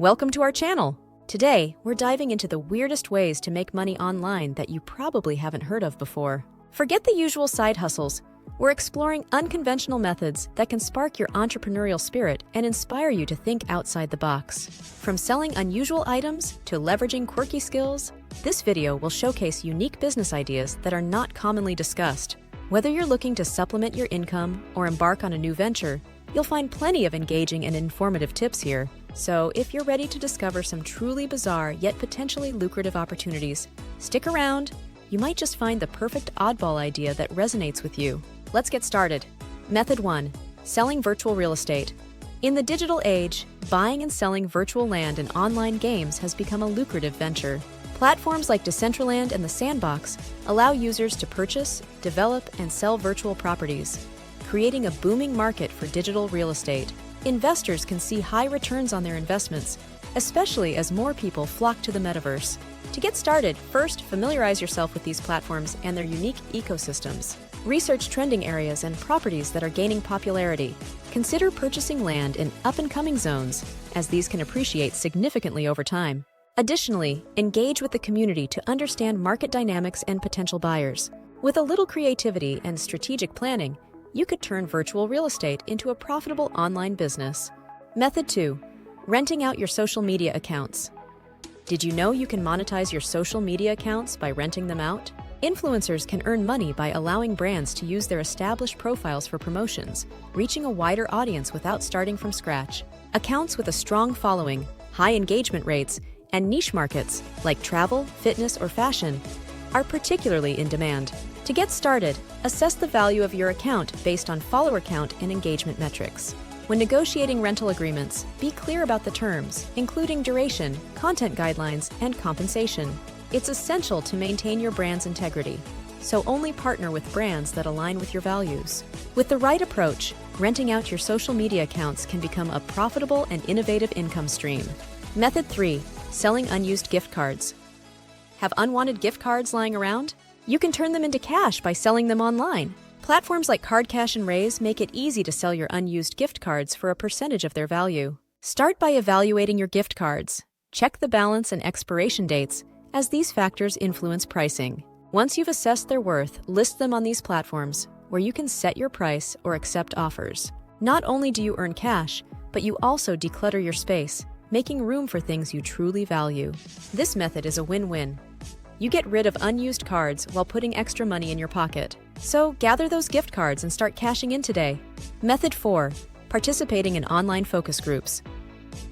Welcome to our channel. Today, we're diving into the weirdest ways to make money online that you probably haven't heard of before. Forget the usual side hustles. We're exploring unconventional methods that can spark your entrepreneurial spirit and inspire you to think outside the box. From selling unusual items to leveraging quirky skills, this video will showcase unique business ideas that are not commonly discussed. Whether you're looking to supplement your income or embark on a new venture, you'll find plenty of engaging and informative tips here. So if you're ready to discover some truly bizarre yet potentially lucrative opportunities, stick around. You might just find the perfect oddball idea that resonates with you. Let's get started. Method 1. Selling virtual real estate. In the digital age, buying and selling virtual land in online games has become a lucrative venture. Platforms like Decentraland and The Sandbox allow users to purchase, develop, and sell virtual properties, creating a booming market for digital real estate. Investors can see high returns on their investments, especially as more people flock to the metaverse. To get started, first familiarize yourself with these platforms and their unique ecosystems. Research trending areas and properties that are gaining popularity. Consider purchasing land in up-and-coming zones, as these can appreciate significantly over time. Additionally, engage with the community to understand market dynamics and potential buyers. With a little creativity and strategic planning, you could turn virtual real estate into a profitable online business. Method 2. Renting out your social media accounts. Did you know you can monetize your social media accounts by renting them out? Influencers can earn money by allowing brands to use their established profiles for promotions, reaching a wider audience without starting from scratch. Accounts with a strong following, high engagement rates, and niche markets like travel, fitness, or fashion are particularly in demand. To get started, assess the value of your account based on follower count and engagement metrics. When negotiating rental agreements, be clear about the terms, including duration, content guidelines, and compensation. It's essential to maintain your brand's integrity, so only partner with brands that align with your values. With the right approach, renting out your social media accounts can become a profitable and innovative income stream. Method 3. Selling unused gift cards. Have unwanted gift cards lying around? You can turn them into cash by selling them online. Platforms like Card Cash and Raise make it easy to sell your unused gift cards for a percentage of their value. Start by evaluating your gift cards. Check the balance and expiration dates, as these factors influence pricing. Once you've assessed their worth, list them on these platforms, where you can set your price or accept offers. Not only do you earn cash, but you also declutter your space, making room for things you truly value. This method is a win-win. You get rid of unused cards while putting extra money in your pocket. So gather those gift cards and start cashing in today. Method 4. Participating in online focus groups.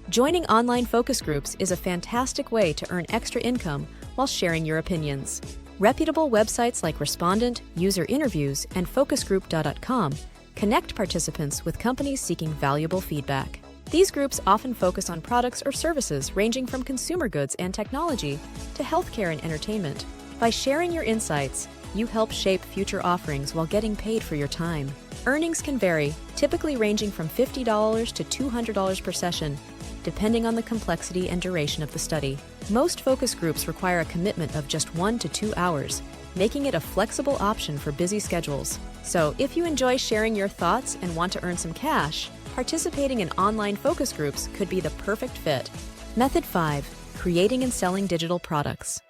Joining online focus groups is a fantastic way to earn extra income while sharing your opinions. Reputable websites like Respondent, User Interviews, and focusgroup.com connect participants with companies seeking valuable feedback. These groups often focus on products or services ranging from consumer goods and technology to healthcare and entertainment. By sharing your insights, you help shape future offerings while getting paid for your time. Earnings can vary, typically ranging from $50 to $200 per session, depending on the complexity and duration of the study. Most focus groups require a commitment of just 1 to 2 hours, making it a flexible option for busy schedules. So if you enjoy sharing your thoughts and want to earn some cash, participating in online focus groups could be the perfect fit. Method 5. Creating and selling digital products.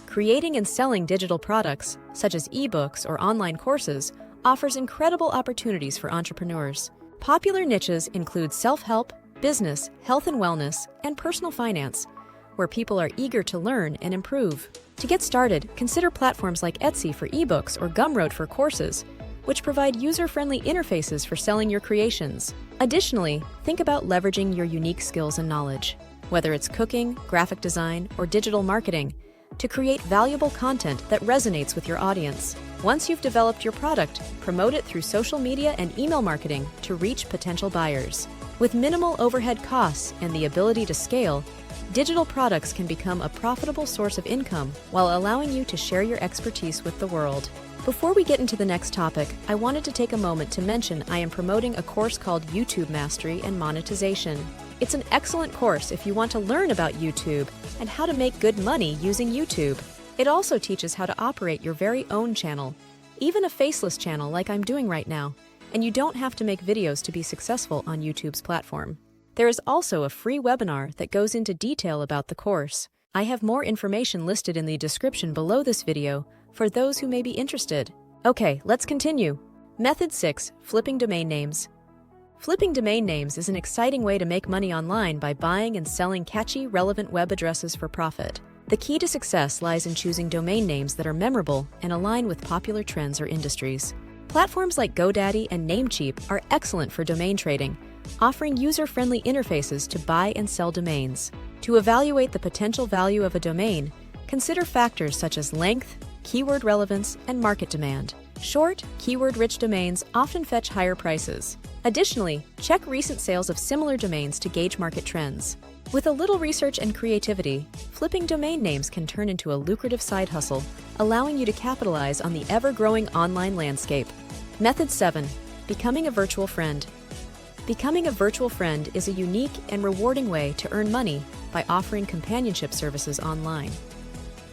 Creating and selling digital products, such as ebooks or online courses, offers incredible opportunities for entrepreneurs. Popular niches include self-help, business, health and wellness, and personal finance, where people are eager to learn and improve. To get started, consider platforms like Etsy for ebooks or Gumroad for courses, which provide user-friendly interfaces for selling your creations. Additionally, think about leveraging your unique skills and knowledge, whether it's cooking, graphic design, or digital marketing, to create valuable content that resonates with your audience. Once you've developed your product, promote it through social media and email marketing to reach potential buyers. With minimal overhead costs and the ability to scale, digital products can become a profitable source of income while allowing you to share your expertise with the world. Before we get into the next topic, I wanted to take a moment to mention I am promoting a course called YouTube Mastery and Monetization. It's an excellent course if you want to learn about YouTube and how to make good money using YouTube. It also teaches how to operate your very own channel, even a faceless channel like I'm doing right now, and you don't have to make videos to be successful on YouTube's platform. There is also a free webinar that goes into detail about the course. I have more information listed in the description below this video for those who may be interested. Okay, let's continue. Method 6. Flipping domain names. Flipping domain names is an exciting way to make money online by buying and selling catchy, relevant web addresses for profit. The key to success lies in choosing domain names that are memorable and align with popular trends or industries. Platforms like GoDaddy and Namecheap are excellent for domain trading, offering user-friendly interfaces to buy and sell domains. To evaluate the potential value of a domain, consider factors such as length, keyword relevance, and market demand. Short, keyword-rich domains often fetch higher prices. Additionally, check recent sales of similar domains to gauge market trends. With a little research and creativity, flipping domain names can turn into a lucrative side hustle, allowing you to capitalize on the ever-growing online landscape. Method 7. Becoming a virtual friend. Becoming a virtual friend is a unique and rewarding way to earn money by offering companionship services online.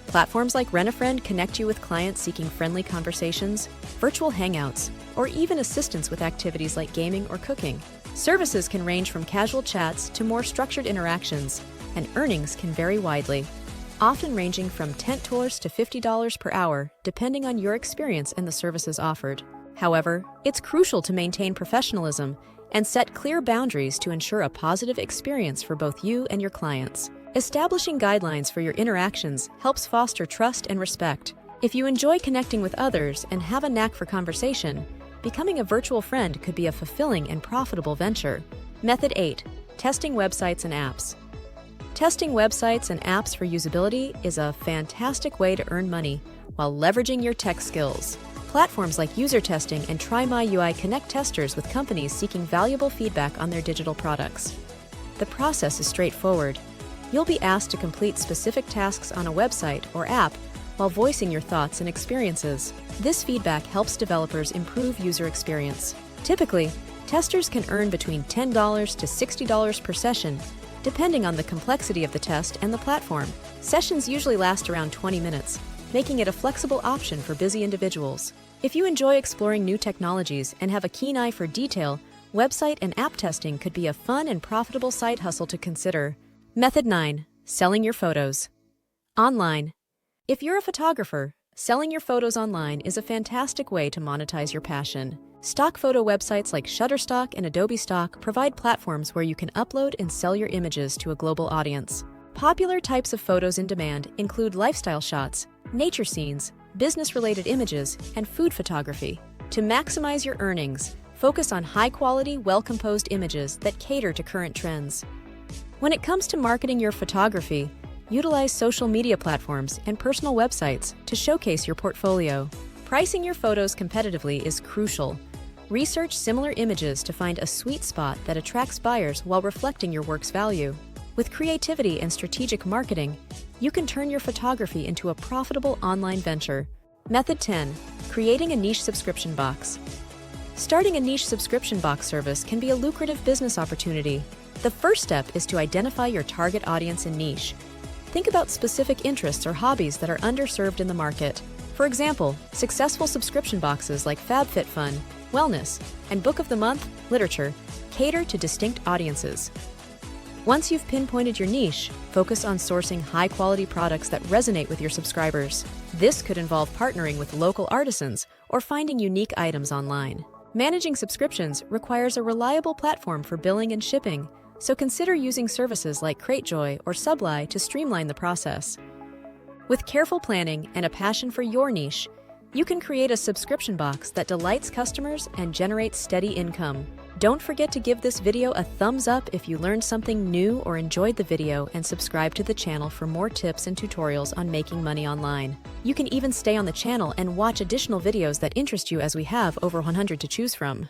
Platforms like Rent-A-Friend connect you with clients seeking friendly conversations, virtual hangouts, or even assistance with activities like gaming or cooking. Services can range from casual chats to more structured interactions, and earnings can vary widely, often ranging from $10 to $50 per hour, depending on your experience and the services offered. However, it's crucial to maintain professionalism and set clear boundaries to ensure a positive experience for both you and your clients. Establishing guidelines for your interactions helps foster trust and respect. If you enjoy connecting with others and have a knack for conversation, becoming a virtual friend could be a fulfilling and profitable venture. Method 8. Testing websites and apps. Testing websites and apps for usability is a fantastic way to earn money while leveraging your tech skills. Platforms like User Testing and Try My UI connect testers with companies seeking valuable feedback on their digital products. The process is straightforward. You'll be asked to complete specific tasks on a website or app while voicing your thoughts and experiences. This feedback helps developers improve user experience. Typically, testers can earn between $10 to $60 per session, depending on the complexity of the test and the platform. Sessions usually last around 20 minutes, making it a flexible option for busy individuals. If you enjoy exploring new technologies and have a keen eye for detail, website and app testing could be a fun and profitable side hustle to consider. Method 9. Selling your photos. Online. If you're a photographer, selling your photos online is a fantastic way to monetize your passion. Stock photo websites like Shutterstock and Adobe Stock provide platforms where you can upload and sell your images to a global audience. Popular types of photos in demand include lifestyle shots, nature scenes, business-related images, and food photography. To maximize your earnings, focus on high-quality, well-composed images that cater to current trends. When it comes to marketing your photography, utilize social media platforms and personal websites to showcase your portfolio. Pricing your photos competitively is crucial. Research similar images to find a sweet spot that attracts buyers while reflecting your work's value. With creativity and strategic marketing, you can turn your photography into a profitable online venture. Method 10. Creating a niche subscription box. Starting a niche subscription box service can be a lucrative business opportunity. The first step is to identify your target audience and niche. Think about specific interests or hobbies that are underserved in the market. For example, successful subscription boxes like FabFitFun, Wellness, and Book of the Month, Literature, cater to distinct audiences. Once you've pinpointed your niche, focus on sourcing high-quality products that resonate with your subscribers. This could involve partnering with local artisans or finding unique items online. Managing subscriptions requires a reliable platform for billing and shipping, so consider using services like Cratejoy or Supply to streamline the process. With careful planning and a passion for your niche, you can create a subscription box that delights customers and generates steady income. Don't forget to give this video a thumbs up if you learned something new or enjoyed the video, and subscribe to the channel for more tips and tutorials on making money online. You can even stay on the channel and watch additional videos that interest you, as we have over 100 to choose from.